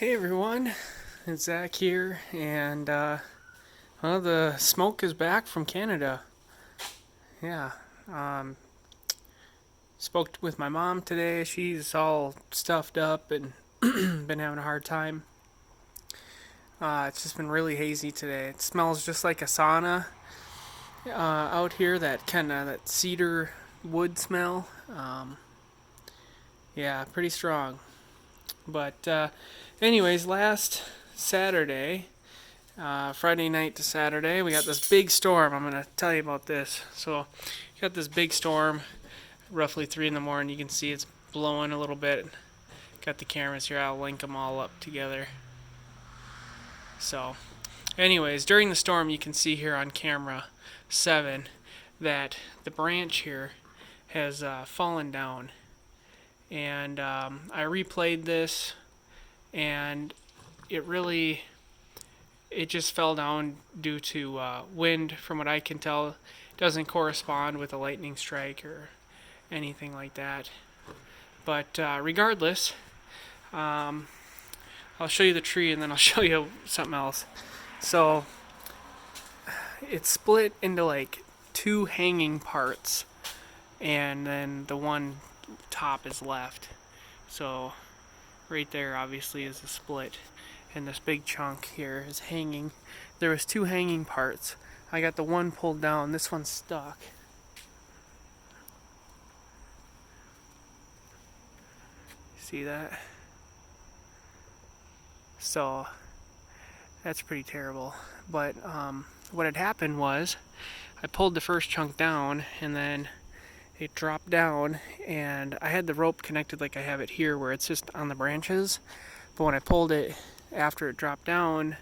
Hey everyone, it's Zach here, and well, the smoke is back from Canada. Yeah, um, spoke with my mom today. She's all stuffed up and been having a hard time. It's just been really hazy today. It smells just like a sauna out here. That kind of that cedar wood smell. Yeah, pretty strong. But anyways, last Saturday. Friday night to Saturday, we got this big storm. I'm going to tell you about this. So, got this big storm, roughly 3 in the morning. You can see it's blowing a little bit. Got the cameras here. I'll link them all up together. So, anyways, during the storm, you can see here on camera 7 that the branch here has fallen down. And I replayed this, and it just fell down due to wind. From what I can tell, it doesn't correspond with a lightning strike or anything like that. But regardless, I'll show you the tree and then I'll show you something else. So it's split into like 2 hanging parts, and then the one top is left. So right there obviously is a split, and this big chunk here is hanging. There was 2 hanging parts. I got the one pulled down. This one's stuck. See that? So that's pretty terrible. But what had happened was I pulled the first chunk down, and then it dropped down, and I had the rope connected like I have it here, where it's just on the branches. But when I pulled it after it dropped down,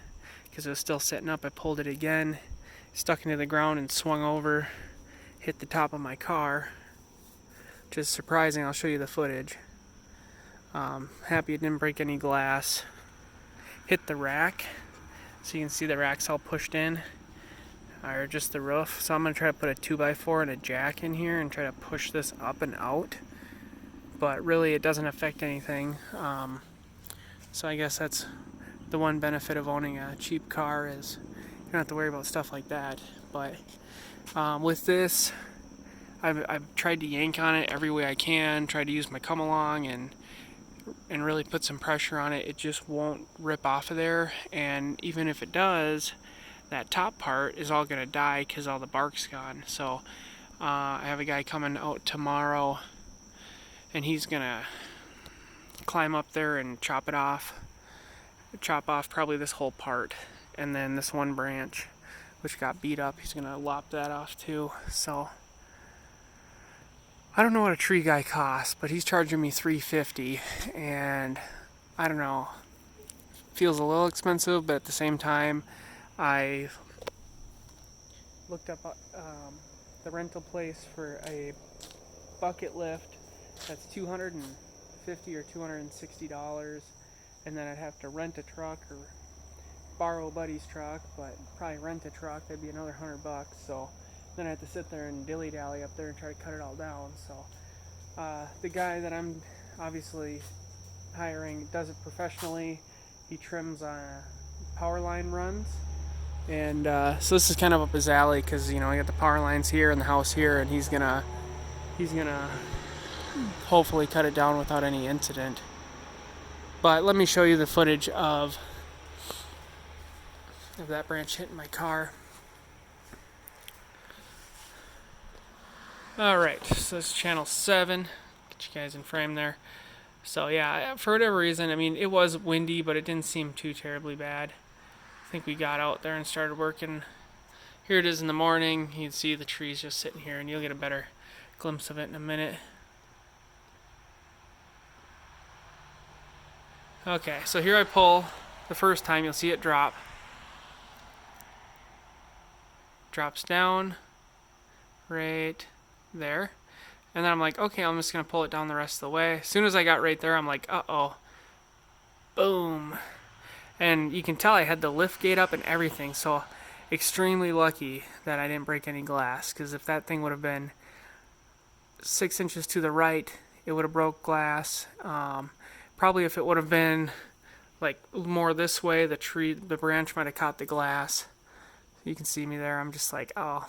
because it was still sitting up, I pulled it again, stuck into the ground, and swung over, hit the top of my car, which is surprising. I'll show you the footage. Happy it didn't break any glass. Hit the rack, so you can see the rack's all pushed in, or just the roof. So I'm going to try to put a 2x4 and a jack in here and try to push this up and out, but really it doesn't affect anything. So I guess that's the one benefit of owning a cheap car, is you don't have to worry about stuff like that. But with this, I've tried to yank on it every way I can, tried to use my come along and really put some pressure on it. It just won't rip off of there, and even if it does, that top part is all going to die because all the bark's gone. So I have a guy coming out tomorrow, and he's going to climb up there and chop off probably this whole part, and then this one branch which got beat up, he's going to lop that off too. So I don't know what a tree guy costs, but he's charging me $350, and I don't know, feels a little expensive, but at the same time, I looked up the rental place for a bucket lift that's $250 or $260, and then I'd have to rent a truck or borrow a buddy's truck, but probably rent a truck, that'd be another $100. So then I have to sit there and dilly-dally up there and try to cut it all down. So the guy that I'm obviously hiring does it professionally. He trims power line runs, and so this is kind of up his alley, because I got the power lines here and the house here, and he's gonna hopefully cut it down without any incident. But let me show you the footage of that branch hitting my car. Alright, so this is channel 7. Get you guys in frame there. So yeah, for whatever reason, it was windy, but it didn't seem too terribly bad. I think we got out there and started working. Here it is in the morning. You can see the trees just sitting here, and you'll get a better glimpse of it in a minute. Okay, so here I pull the first time. You'll see it drop. Drops down right there. And then I'm like, okay, I'm just going to pull it down the rest of the way. As soon as I got right there, I'm like, uh-oh. Boom. And you can tell I had the lift gate up and everything, so extremely lucky that I didn't break any glass, because if that thing would have been 6 inches to the right, it would have broke glass. Probably if it would have been like more this way. The branch might have caught the glass. You can see me there. I'm just like, oh.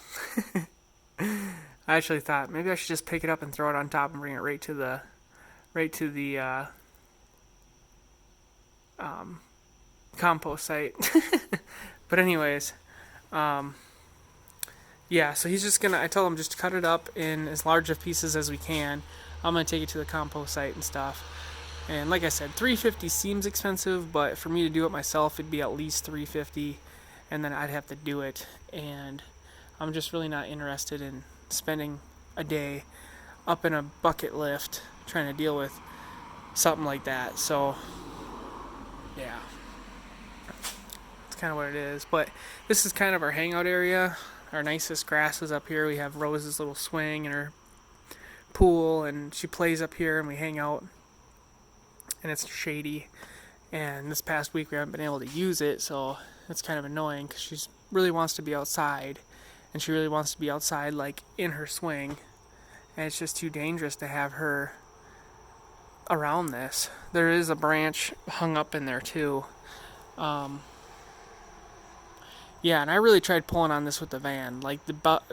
I actually thought maybe I should just pick it up and throw it on top and bring it right to the compost site. But anyways, yeah, so he's just gonna, I told him just to cut it up in as large of pieces as we can. I'm gonna take it to the compost site and stuff. And like I said, $350 seems expensive, but for me to do it myself, it'd be at least $350, and then I'd have to do it. And I'm just really not interested in spending a day up in a bucket lift trying to deal with something like that. So yeah, that's kind of what it is. But this is kind of our hangout area. Our nicest grass is up here. We have Rose's little swing and her pool, and she plays up here, and we hang out, and it's shady. And this past week we haven't been able to use it, so it's kind of annoying because she really wants to be outside, and she really wants to be outside like in her swing, and it's just too dangerous to have her around this. There is a branch hung up in there too. Yeah, and I really tried pulling on this with the van. Like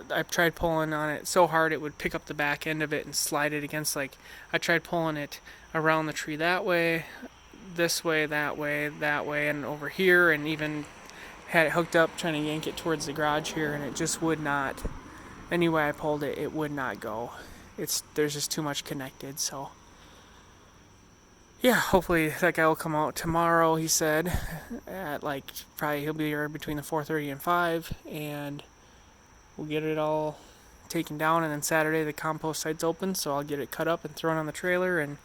I tried pulling on it so hard it would pick up the back end of it and slide it against. Like I tried pulling it around the tree that way, this way, that way, and over here, and even had it hooked up trying to yank it towards the garage here, and it just would not. Any way I pulled it, it would not go. There's just too much connected. So yeah, hopefully that guy will come out tomorrow, he said, at like, probably he'll be here between the 4:30 and 5, and we'll get it all taken down, and then Saturday the compost site's open, so I'll get it cut up and thrown on the trailer, and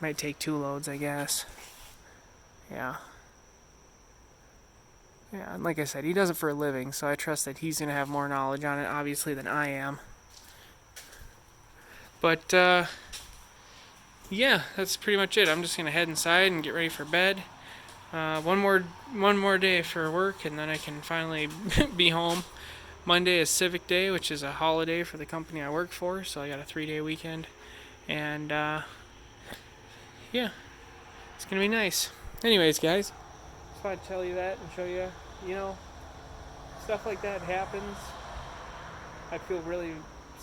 might take 2 loads, I guess. Yeah. Yeah, and like I said, he does it for a living, so I trust that he's going to have more knowledge on it, obviously, than I am. But, yeah, that's pretty much it. I'm just gonna head inside and get ready for bed. One more day for work, and then I can finally be home. Monday is Civic Day, which is a holiday for the company I work for, so I got a 3-day weekend, and yeah, it's gonna be nice. Anyways, guys, just thought I'd tell you that and show you, stuff like that happens. I'd feel really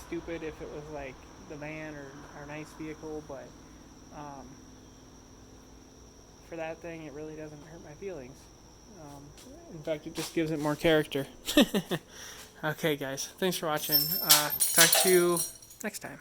stupid if it was like the van or our nice vehicle, but for that thing, it really doesn't hurt my feelings. In fact, it just gives it more character. Okay, guys, thanks for watching. Talk to you next time.